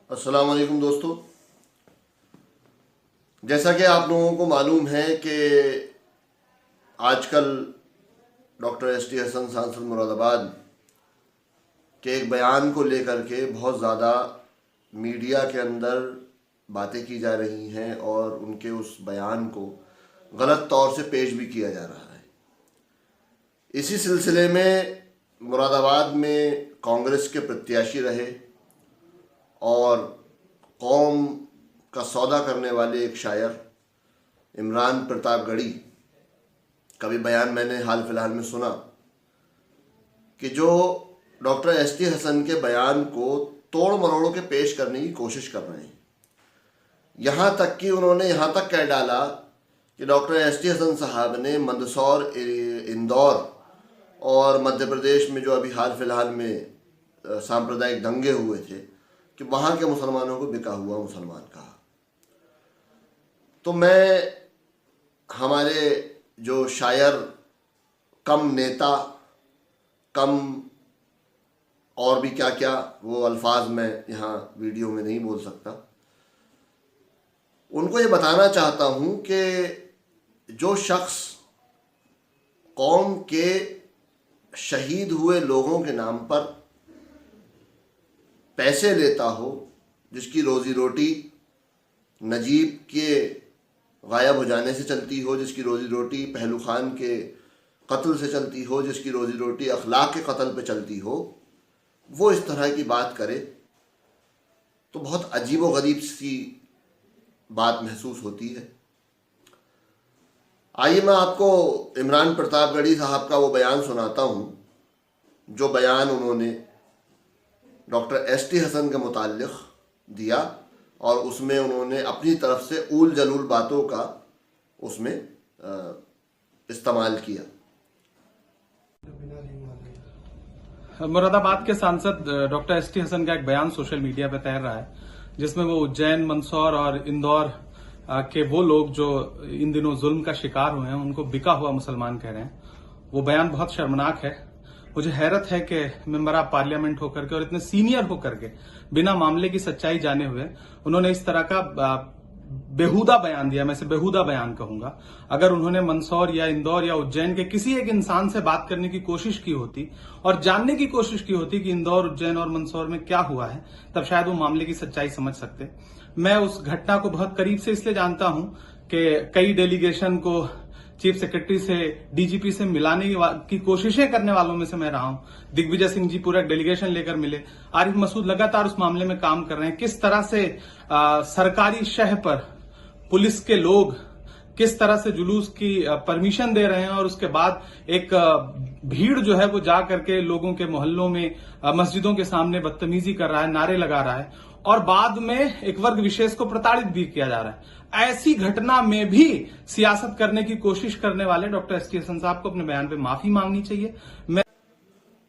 अस्सलाम वालेकुम दोस्तों। जैसा कि आप लोगों को मालूम है कि आजकल डॉक्टर एस.टी. हसन सांसद मुरादाबाद के एक बयान को लेकर के बहुत ज़्यादा मीडिया के अंदर बातें की जा रही हैं और उनके उस बयान को गलत तौर से पेश भी किया जा रहा है। इसी सिलसिले में मुरादाबाद में कांग्रेस के प्रत्याशी रहे और कौम का सौदा करने वाले एक शायर इमरान प्रतापगढ़ी का भी बयान मैंने हाल फिलहाल में सुना कि जो डॉक्टर एस.टी. हसन के बयान को तोड़ मरोड़ के पेश करने की कोशिश कर रहे हैं। यहाँ तक कि उन्होंने यहाँ तक कह डाला कि डॉक्टर एस.टी. हसन साहब ने मंदसौर, इंदौर और मध्य प्रदेश में जो अभी हाल फिलहाल में सांप्रदायिक दंगे हुए थे कि वहाँ के मुसलमानों को बिका हुआ मुसलमान कहा। तो मैं हमारे जो शायर कम नेता कम और भी क्या क्या वो अल्फाज मैं यहाँ वीडियो में नहीं बोल सकता, उनको ये बताना चाहता हूँ कि जो शख्स कौम के शहीद हुए लोगों के नाम पर पैसे लेता हो, जिसकी रोज़ी रोटी नजीब के गायब हो जाने से चलती हो, जिसकी रोज़ी रोटी पहलू खान के कत्ल से चलती हो, जिसकी रोज़ी रोटी अखलाक के कत्ल पे चलती हो, वो इस तरह की बात करे तो बहुत अजीब व गरीब सी बात महसूस होती है। आइए मैं आपको इमरान प्रतापगढ़ी साहब का वो बयान सुनाता हूँ जो बयान उन्होंने डॉक्टर एस.टी. हसन के मुताल्लिक़ दिया और उसमें उन्होंने अपनी तरफ से ऊल जलूल बातों का उसमें इस्तेमाल किया। मुरादाबाद के सांसद डॉक्टर एस.टी. हसन का एक बयान सोशल मीडिया पे तैर रहा है जिसमें वो उज्जैन, मंदसौर और इंदौर के वो लोग जो इन दिनों जुल्म का शिकार हुए हैं उनको बिका हुआ मुसलमान कह रहे हैं। वो बयान बहुत शर्मनाक है। मुझे हैरत है कि मेंबर ऑफ पार्लियामेंट होकर के और इतने सीनियर होकर के बिना मामले की सच्चाई जाने हुए उन्होंने इस तरह का बेहुदा बयान दिया। मैं इसे बेहुदा बयान कहूंगा। अगर उन्होंने मंदसौर या इंदौर या उज्जैन के किसी एक इंसान से बात करने की कोशिश की होती और जानने की कोशिश की होती कि इंदौर, उज्जैन और मंदसौर में क्या हुआ है, तब शायद वो मामले की सच्चाई समझ सकते। मैं उस घटना को बहुत करीब से इसलिए जानता हूं कि कई डेलीगेशन को चीफ सेक्रेटरी से, डीजीपी से मिलाने की कोशिशें करने वालों में से मैं रहा हूं। दिग्विजय सिंह जी पूरा डेलीगेशन लेकर मिले। आरिफ मसूद लगातार उस मामले में काम कर रहे हैं। किस तरह से सरकारी शह पर पुलिस के लोग किस तरह से जुलूस की परमिशन दे रहे हैं और उसके बाद एक भीड़ जो है वो जा करके लोगों के मोहल्लों में, मस्जिदों के सामने बदतमीजी कर रहा है, नारे लगा रहा है और बाद में एक वर्ग विशेष को प्रताड़ित भी किया जा रहा है। ऐसी घटना में भी सियासत करने की कोशिश करने वाले डॉक्टर एस.टी. हसन साहब को अपने बयान पे माफी मांगनी चाहिए।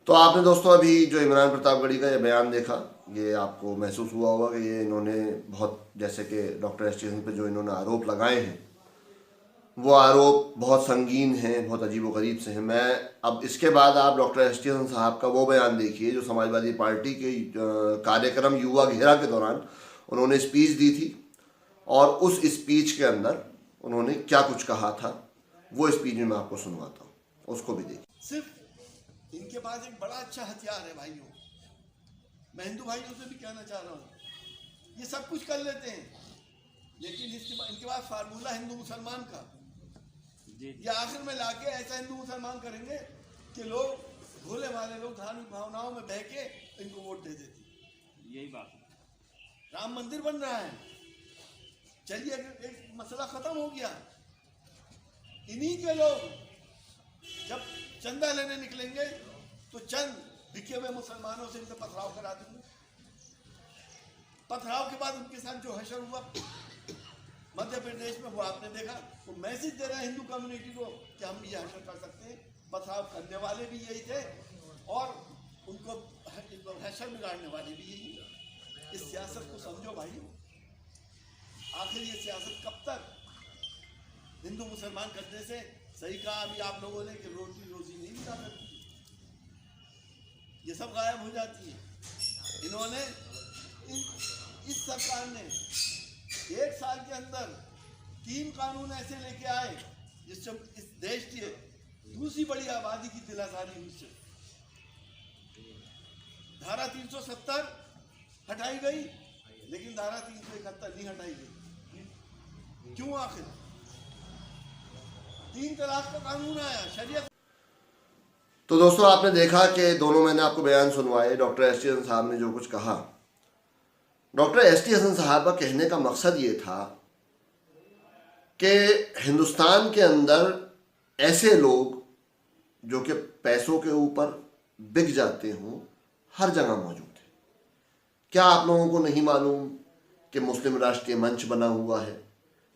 तो आपने दोस्तों अभी जो इमरान प्रतापगढ़ी का ये बयान देखा, ये आपको महसूस हुआ होगा कि ये इन्होंने बहुत, जैसे कि डॉक्टर एस.टी. हसन पे जो इन्होंने आरोप लगाए हैं वो आरोप बहुत संगीन हैं, बहुत अजीबोगरीब से हैं। मैं अब इसके बाद आप डॉक्टर एस.टी. हसन साहब का वो बयान देखिए जो समाजवादी पार्टी के कार्यक्रम युवा घेरा के दौरान उन्होंने स्पीच दी थी और उस स्पीच के अंदर उन्होंने क्या कुछ कहा था, वो स्पीच में मैं आपको सुनवाता हूँ, उसको भी देखिए। सिर्फ इनके पास एक बड़ा अच्छा हथियार है भाइयों। मैं हिंदू भाइयों से भी कहना चाह रहा हूँ, ये सब कुछ कर लेते हैं लेकिन इनके पास फार्मूला हिंदू मुसलमान का, ये आखिर में लाके ऐसा हिंदू मुसलमान करेंगे कि लोग, भोले वाले लोग धार्मिक भावनाओं में बह के इनको वोट दे देते। यही बात है। राम मंदिर बन रहा है, चलिए एक मसला खत्म हो गया। इन्हीं के लोग जब चंदा लेने निकलेंगे तो चंद बिके हुए मुसलमानों से इनसे पथराव करा देंगे। पथराव के बाद उनके साथ जो हशर हुआ मध्य प्रदेश में वो आपने देखा। वो मैसेज दे रहे हैं हिंदू कम्युनिटी को कि हम ये हशर कर सकते हैं। पथराव करने वाले भी यही थे और उनको हशर बिगाड़ने वाले भी यही थे। इस सियासत को समझो भाई। आखिर ये सियासत कब तक? हिंदू मुसलमान करने से सही कहा अभी आप लोगों ने कि रोटी रोजी नहीं मिला करती, ये सब गायब हो जाती है। इन्होंने इस सरकार ने 1 साल के अंदर 3 कानून ऐसे लेके आए जिससे इस देश की दूसरी बड़ी आबादी की दिलासारी हुई। धारा 370 हटाई गई, लेकिन धारा 371 नहीं हटाई गई। क्यों? आखिर 3 तलाक का कानून आया, शरीयत। तो दोस्तों, आपने देखा कि दोनों मैंने आपको बयान सुनवाए। Doctor ST. हसन साहब ने जो कुछ कहा, डॉक्टर एस.टी. हसन साहब का कहने का मकसद ये था कि हिंदुस्तान के अंदर ऐसे लोग जो कि पैसों के ऊपर बिक जाते हों हर जगह मौजूद है। क्या आप लोगों को नहीं मालूम कि मुस्लिम राष्ट्रीय मंच बना हुआ है?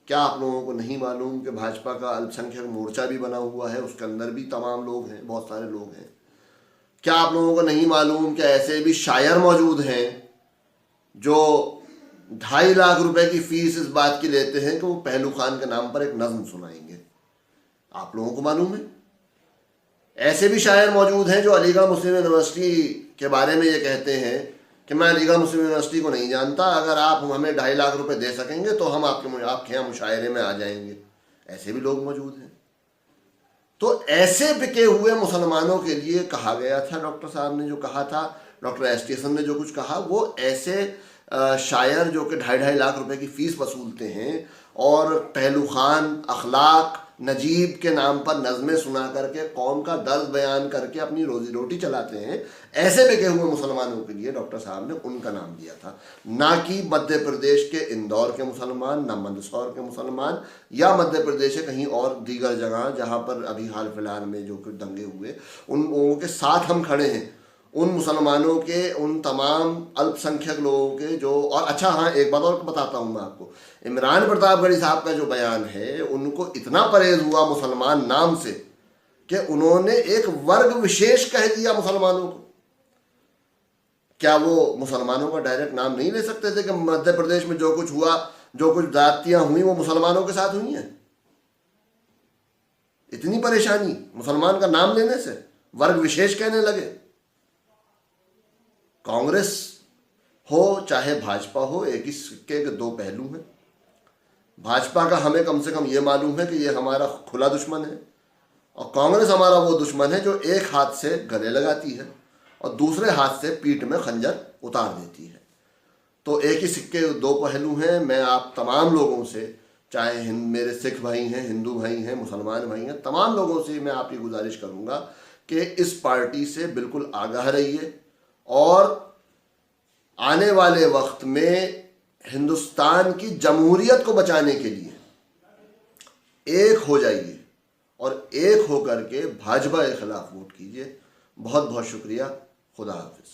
क्या आप लोगों को नहीं मालूम कि भाजपा का अल्पसंख्यक मोर्चा भी बना हुआ है, उसके अंदर भी तमाम लोग हैं, बहुत सारे लोग हैं? क्या आप लोगों को नहीं मालूम कि ऐसे भी शायर मौजूद हैं जो 2.5 लाख रुपए की फीस इस बात की लेते हैं कि वो पहलू खान के नाम पर एक नज्म सुनाएंगे? आप लोगों को मालूम है? ऐसे भी शायर मौजूद हैं जो अलीगढ़ मुस्लिम यूनिवर्सिटी के बारे में ये कहते हैं कि मैं अलीगढ़ मुस्लिम यूनिवर्सिटी को नहीं जानता, अगर आप हमें 2.5 लाख रुपए दे सकेंगे तो हम आपके यहाँ मुशायरे में आ जाएंगे। ऐसे भी लोग मौजूद हैं। तो ऐसे बिके हुए मुसलमानों के लिए कहा गया था, डॉक्टर साहब ने जो कहा था, डॉक्टर एस.टी. हसन ने जो कुछ कहा, वो ऐसे शायर जो कि 2.5 लाख रुपए की फ़ीस वसूलते हैं और पहलू खान, अखलाक, नजीब के नाम पर नज़में सुना करके कौम का दर्द बयान करके अपनी रोजी रोटी चलाते हैं, ऐसे बिके हुए मुसलमानों के लिए डॉक्टर साहब ने उनका नाम दिया था, ना कि मध्य प्रदेश के इंदौर के मुसलमान, ना मंदसौर के मुसलमान, या मध्य प्रदेश के कहीं और दीगर जगह जहाँ पर अभी हाल फिलहाल में जो कुछ दंगे हुए, उन लोगों के साथ हम खड़े हैं। उन मुसलमानों के, उन तमाम अल्पसंख्यक लोगों के जो, और अच्छा हाँ, एक बात और बताता हूँ मैं आपको, इमरान प्रतापगढ़ी साहब का जो बयान है, उनको इतना परहेज हुआ मुसलमान नाम से कि उन्होंने एक वर्ग विशेष कह दिया मुसलमानों को। क्या वो मुसलमानों का डायरेक्ट नाम नहीं ले सकते थे कि मध्य प्रदेश में जो कुछ हुआ, जो कुछ जातियां हुई, वो मुसलमानों के साथ हुई हैं? इतनी परेशानी मुसलमान का नाम लेने से, वर्ग विशेष कहने लगे। कांग्रेस हो चाहे भाजपा हो, एक ही सिक्के के 2 पहलू हैं। भाजपा का हमें कम से कम ये मालूम है कि ये हमारा खुला दुश्मन है, और कांग्रेस हमारा वो दुश्मन है जो एक हाथ से गले लगाती है और दूसरे हाथ से पीठ में खंजर उतार देती है। तो एक ही सिक्के के 2 पहलू हैं। मैं आप तमाम लोगों से, चाहे मेरे सिख भाई हैं, हिंदू भाई हैं, मुसलमान भाई हैं, तमाम लोगों से मैं आपकी गुजारिश करूँगा कि इस पार्टी से बिल्कुल आगाह रहिए और आने वाले वक्त में हिंदुस्तान की जमहूरियत को बचाने के लिए एक हो जाइए और एक होकर के भाजपा के खिलाफ वोट कीजिए। बहुत बहुत शुक्रिया। खुदा हाफिज।